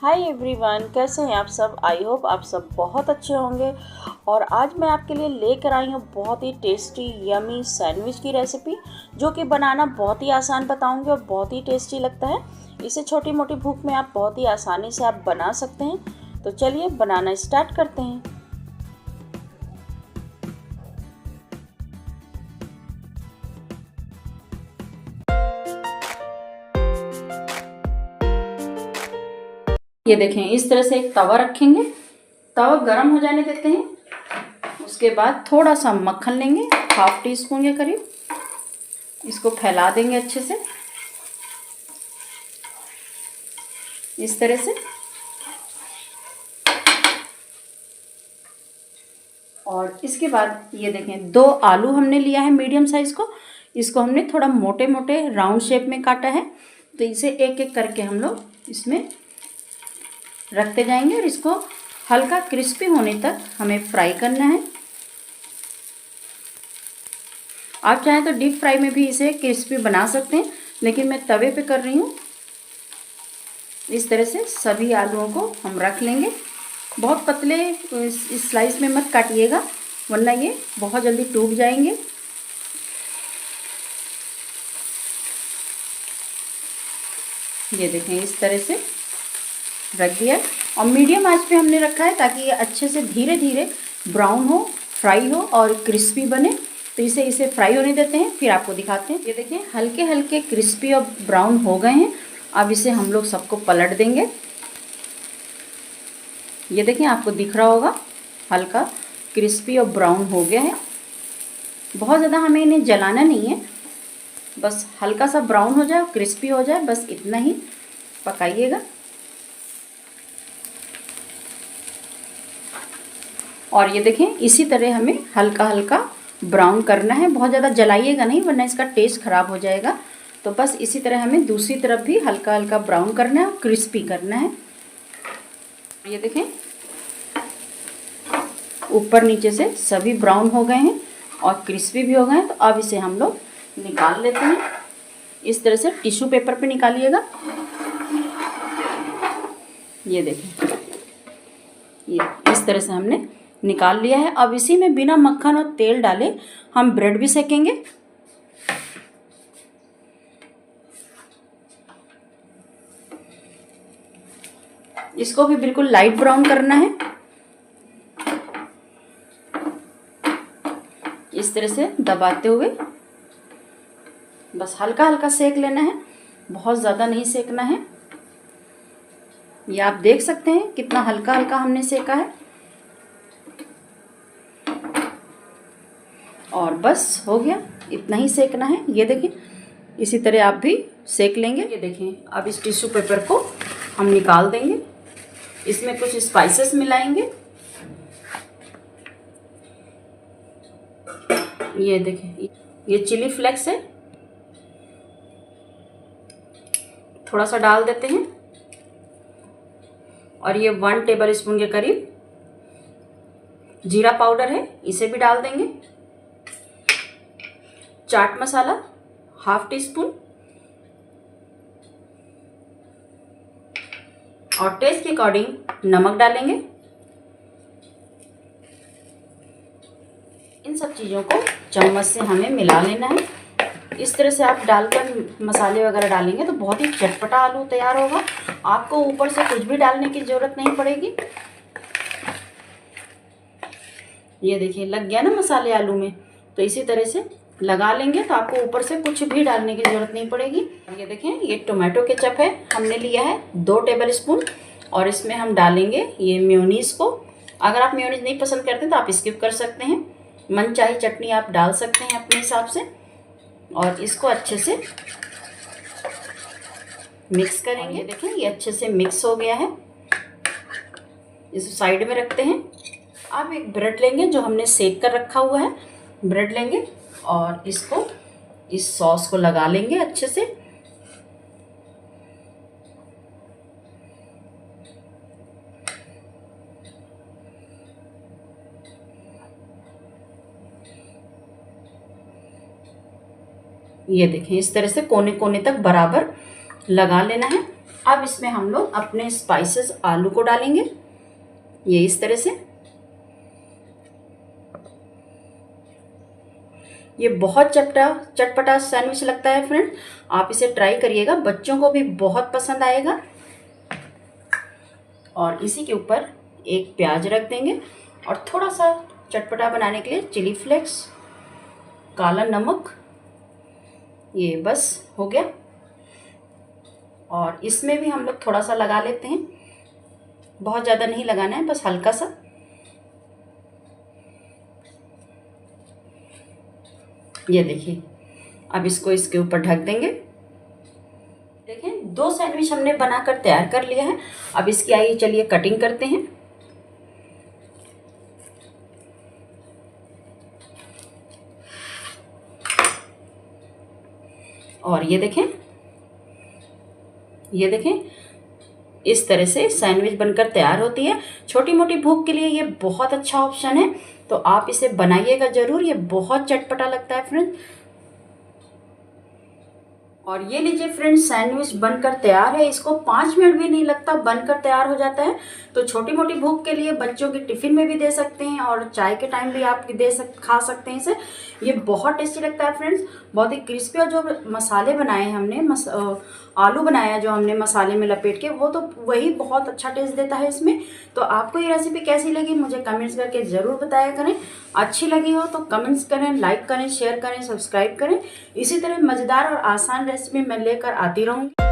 Hi everyone, कैसे हैं आप सब। आई होप आप सब बहुत अच्छे होंगे। और आज मैं आपके लिए लेकर आई हूँ बहुत ही टेस्टी यमी सैंडविच की रेसिपी, जो कि बनाना बहुत ही आसान बताऊंगी और बहुत ही टेस्टी लगता है। इसे छोटी मोटी भूख में आप बहुत ही आसानी से आप बना सकते हैं। तो चलिए बनाना स्टार्ट करते हैं। ये देखें, इस तरह से एक तवा रखेंगे। तवा गरम हो जाने देते हैं। उसके बाद थोड़ा सा मक्खन लेंगे, 1/2 टीस्पून के करीब। इसको फैला देंगे अच्छे से, इस तरह से। और इसके बाद ये देखें, 2 आलू हमने लिया है मीडियम साइज को। इसको हमने थोड़ा मोटे मोटे राउंड शेप में काटा है। तो इसे एक एक करके हम लोग इसमें रखते जाएंगे और इसको हल्का क्रिस्पी होने तक हमें फ्राई करना है। आप चाहें तो डीप फ्राई में भी इसे क्रिस्पी बना सकते हैं, लेकिन मैं तवे पे कर रही हूँ। इस तरह से सभी आलूओं को हम रख लेंगे। बहुत पतले इस स्लाइस में मत काटिएगा, वरना ये बहुत जल्दी टूट जाएंगे। ये देखें, इस तरह से रख दिया और मीडियम आंच पे हमने रखा है, ताकि ये अच्छे से धीरे धीरे ब्राउन हो, फ्राई हो और क्रिस्पी बने। तो इसे फ्राई होने देते हैं, फिर आपको दिखाते हैं। ये देखें, हल्के हल्के क्रिस्पी और ब्राउन हो गए हैं। अब इसे हम लोग सबको पलट देंगे। ये देखें, आपको दिख रहा होगा हल्का क्रिस्पी और ब्राउन हो गया है। बहुत ज़्यादा हमें इन्हें जलाना नहीं है, बस हल्का सा ब्राउन हो जाए, क्रिस्पी हो जाए, बस इतना ही पकाइएगा। और ये देखें, इसी तरह हमें हल्का हल्का ब्राउन करना है। बहुत ज़्यादा जलाइएगा नहीं, वरना इसका टेस्ट ख़राब हो जाएगा। तो बस इसी तरह हमें दूसरी तरफ भी हल्का हल्का ब्राउन करना है और क्रिस्पी करना है। ये देखें, ऊपर नीचे से सभी ब्राउन हो गए हैं और क्रिस्पी भी हो गए हैं। तो अब इसे हम लोग निकाल लेते हैं। इस तरह से टिश्यू पेपर पे निकालिएगा। ये देखें, ये इस तरह से हमने निकाल लिया है। अब इसी में बिना मक्खन और तेल डाले हम ब्रेड भी सेकेंगे। इसको भी बिल्कुल लाइट ब्राउन करना है। इस तरह से दबाते हुए बस हल्का हल्का सेक लेना है, बहुत ज़्यादा नहीं सेकना है। ये आप देख सकते हैं कितना हल्का हल्का हमने सेका है। और बस हो गया, इतना ही सेकना है। ये देखें, इसी तरह आप भी सेक लेंगे। ये देखें, अब इस टिश्यू पेपर को हम निकाल देंगे। इसमें कुछ स्पाइसेस मिलाएंगे। ये देखें, ये चिली फ्लेक्स है, थोड़ा सा डाल देते हैं। और ये 1 टेबल स्पून के करीब जीरा पाउडर है, इसे भी डाल देंगे। चाट मसाला 1/2 टीस्पून और टेस्ट के अकॉर्डिंग नमक डालेंगे। इन सब चीज़ों को चम्मच से हमें मिला लेना है। इस तरह से आप डालकर मसाले वगैरह डालेंगे तो बहुत ही चटपटा आलू तैयार होगा। आपको ऊपर से कुछ भी डालने की ज़रूरत नहीं पड़ेगी। ये देखिए, लग गया ना मसाले आलू में। तो इसी तरह से लगा लेंगे तो आपको ऊपर से कुछ भी डालने की ज़रूरत नहीं पड़ेगी। ये देखें, ये टोमेटो केचप है, हमने लिया है 2 टेबल स्पून। और इसमें हम डालेंगे ये मेयोनीज़ को। अगर आप मेयोनीज़ नहीं पसंद करते तो आप स्किप कर सकते हैं। मनचाही चटनी आप डाल सकते हैं अपने हिसाब से। और इसको अच्छे से मिक्स करेंगे। ये देखें, ये अच्छे से मिक्स हो गया है। इस साइड में रखते हैं। अब एक ब्रेड लेंगे जो हमने सेक कर रखा हुआ है। ब्रेड लेंगे और इसको, इस सॉस को लगा लेंगे अच्छे से। ये देखें, इस तरह से कोने कोने तक बराबर लगा लेना है। अब इसमें हम लोग अपने स्पाइसेस आलू को डालेंगे, ये इस तरह से। ये बहुत चटपटा सैंडविच लगता है फ्रेंड, आप इसे ट्राई करिएगा, बच्चों को भी बहुत पसंद आएगा। और इसी के ऊपर एक प्याज रख देंगे और थोड़ा सा चटपटा बनाने के लिए चिली फ्लेक्स, काला नमक, ये बस हो गया। और इसमें भी हम लोग थोड़ा सा लगा लेते हैं, बहुत ज़्यादा नहीं लगाना है, बस हल्का सा। ये देखिए, अब इसको इसके ऊपर ढक देंगे। देखें 2 सैंडविच हमने बनाकर तैयार कर लिया है। अब इसकी आइए चलिए कटिंग करते हैं। और ये देखें इस तरह से सैंडविच बनकर तैयार होती है। छोटी मोटी भूख के लिए ये बहुत अच्छा ऑप्शन है, तो आप इसे बनाइएगा ज़रूर, ये बहुत चटपटा लगता है फ्रेंड। और ये लीजिए फ्रेंड्स, सैंडविच बनकर तैयार है। इसको 5 मिनट भी नहीं लगता, बनकर तैयार हो जाता है। तो छोटी मोटी भूख के लिए बच्चों की टिफ़िन में भी दे सकते हैं और चाय के टाइम भी आप खा सकते हैं इसे। ये बहुत टेस्टी लगता है फ्रेंड्स, बहुत ही क्रिस्पी। और जो मसाले बनाए हैं हमने, आलू बनाया जो हमने मसाले में लपेट के, वो तो वही बहुत अच्छा टेस्ट देता है इसमें। तो आपको ये रेसिपी कैसी लगी मुझे कमेंट्स करके ज़रूर बताया करें। अच्छी लगी हो तो कमेंट्स करें, लाइक करें, शेयर करें, सब्सक्राइब करें। इसी तरह मज़ेदार और आसान रेसिपी मैं लेकर आती रहूँगी।